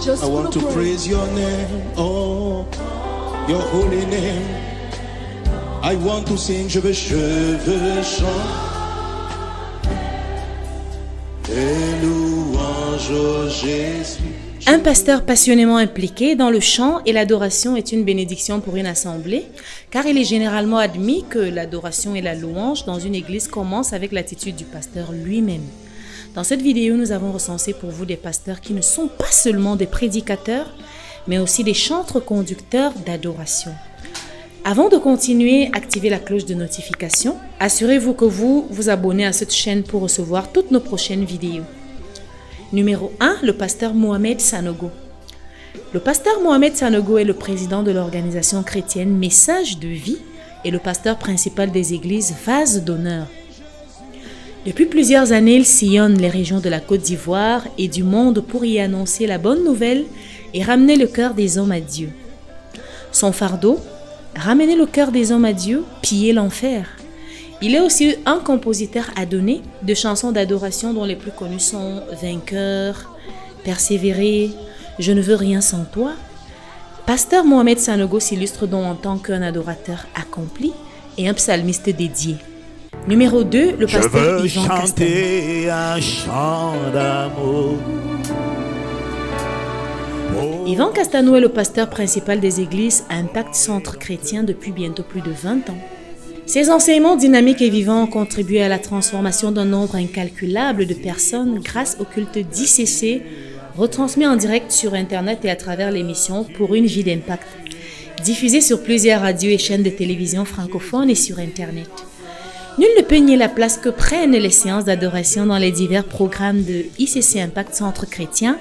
I want to praise your name, oh, your holy name. I want to sing, je veux chanter des louanges au Jésus. Un pasteur passionnément impliqué dans le chant et l'adoration est une bénédiction pour une assemblée, car il est généralement admis que l'adoration et la louange dans une église commencent avec l'attitude du pasteur lui-même. Dans cette vidéo, nous avons recensé pour vous des pasteurs qui ne sont pas seulement des prédicateurs, mais aussi des chantres-conducteurs d'adoration. Avant de continuer, activez la cloche de notification. Assurez-vous que vous vous abonnez à cette chaîne pour recevoir toutes nos prochaines vidéos. Numéro 1, le pasteur Mohamed Sanogo. Le pasteur Mohamed Sanogo est le président de l'organisation chrétienne Message de Vie et le pasteur principal des églises Vase d'Honneur. Depuis plusieurs années, il sillonne les régions de la Côte d'Ivoire et du monde pour y annoncer la bonne nouvelle et ramener le cœur des hommes à Dieu. Son fardeau, ramener le cœur des hommes à Dieu, piller l'enfer. Il est aussi un compositeur adonné de chansons d'adoration dont les plus connues sont Vainqueur, Persévérer, Je ne veux rien sans toi. Pasteur Mohamed Sanogo s'illustre donc en tant qu'un adorateur accompli et un psalmiste dédié. Numéro 2, le pasteur Yvan Castano. Un chant d'amour. Yvan Castano est le pasteur principal des églises Impact Centre Chrétien depuis bientôt plus de 20 ans. Ses enseignements dynamiques et vivants ont contribué à la transformation d'un nombre incalculable de personnes grâce au culte d'ICC, retransmis en direct sur Internet et à travers l'émission Pour une vie d'impact, diffusée sur plusieurs radios et chaînes de télévision francophones et sur Internet. Nul ne peut nier la place que prennent les séances d'adoration dans les divers programmes de ICC Impact Centre Chrétien,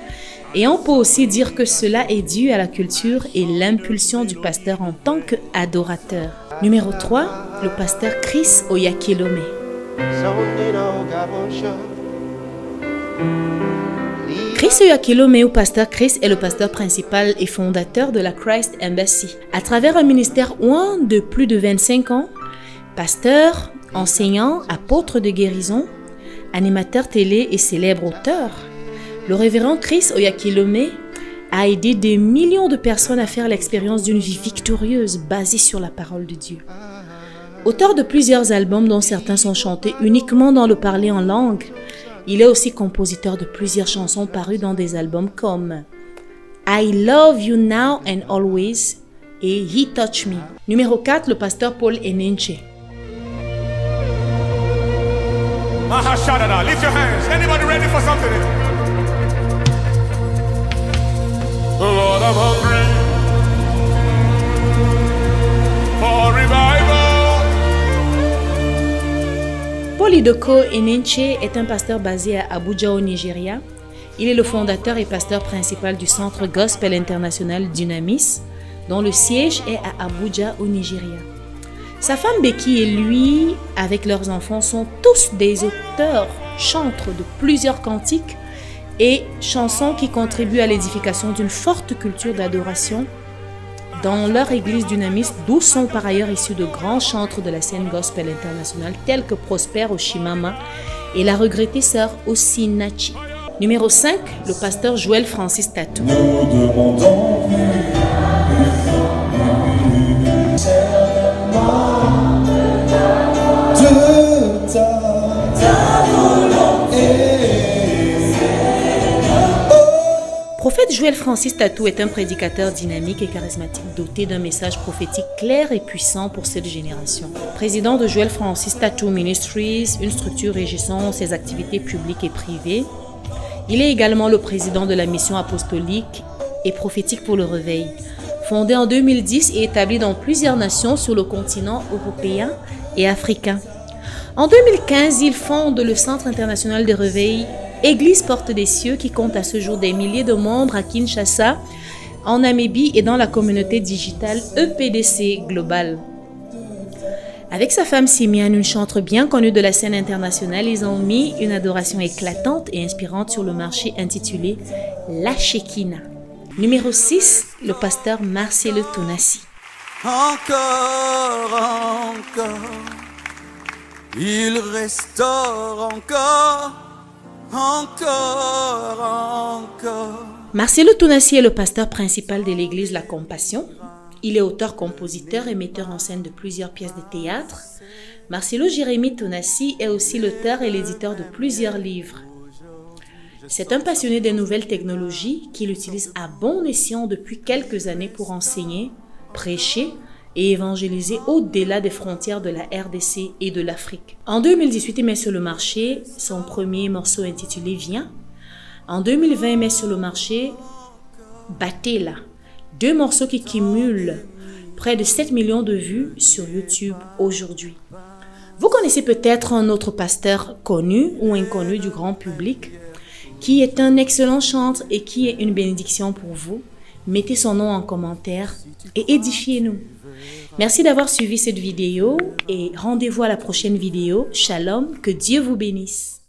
et on peut aussi dire que cela est dû à la culture et l'impulsion du pasteur en tant qu'adorateur. Numéro 3, le pasteur Chris Oyakhilome. Chris Oyakhilome ou pasteur Chris est le pasteur principal et fondateur de la Christ Embassy. À travers un ministère ouin de plus de 25 ans, pasteur, enseignant, apôtre de guérison, animateur télé et célèbre auteur, le révérend Chris Oyakhilome a aidé des millions de personnes à faire l'expérience d'une vie victorieuse basée sur la parole de Dieu. Auteur de plusieurs albums dont certains sont chantés uniquement dans le parler en langue, il est aussi compositeur de plusieurs chansons parues dans des albums comme I Love You Now and Always et He Touched Me. Numéro 4, le pasteur Paul Enenche. Mahashadada, lift your hands. Anybody ready for something? Lord, I'm hungry for revival. Paul Idoko Enenche est un pasteur basé à Abuja au Nigeria. Il est le fondateur et pasteur principal du Centre Gospel International Dunamis, dont le siège est à Abuja au Nigeria. Sa femme Becky et lui, avec leurs enfants, sont tous des auteurs, chantres de plusieurs cantiques et chansons qui contribuent à l'édification d'une forte culture d'adoration dans leur église Dunamis, d'où sont par ailleurs issus de grands chantres de la scène gospel internationale tels que Prosper Oshimama et la regrettée sœur Osinachi. Numéro 5, le pasteur Joël Francis Tatou. Nous demandons de ta volonté. Prophète Joël Francis Tatou est un prédicateur dynamique et charismatique doté d'un message prophétique clair et puissant pour cette génération. Président de Joël Francis Tatou Ministries, une structure régissant ses activités publiques et privées, il est également le président de la mission apostolique et prophétique pour le réveil, fondée en 2010 et établie dans plusieurs nations sur le continent européen et africain. En 2015, il fonde le Centre international de réveil Église Porte des Cieux qui compte à ce jour des milliers de membres à Kinshasa, en Namibie et dans la communauté digitale EPDC Global. Avec sa femme Simiane, une chantre bien connue de la scène internationale, ils ont mis une adoration éclatante et inspirante sur le marché intitulée La Shekinah. Numéro 6, le pasteur Marcelo Tonassi. Encore, il restaure encore Marcelo Tonassi est le pasteur principal de l'église La Compassion. Il est auteur, compositeur et metteur en scène de plusieurs pièces de théâtre. Marcelo Jérémie Tonassi est aussi l'auteur et l'éditeur de plusieurs livres. C'est un passionné des nouvelles technologies qu'il utilise à bon escient depuis quelques années pour enseigner, prêcher et évangéliser au-delà des frontières de la RDC et de l'Afrique. En 2018, il met sur le marché son premier morceau intitulé « Viens ». En 2020, il met sur le marché « Batela », 2 morceaux qui cumulent près de 7 millions de vues sur YouTube aujourd'hui. Vous connaissez peut-être un autre pasteur connu ou inconnu du grand public qui est un excellent chanteur et qui est une bénédiction pour vous. Mettez son nom en commentaire et édifiez-nous. Merci d'avoir suivi cette vidéo et rendez-vous à la prochaine vidéo. Shalom, que Dieu vous bénisse.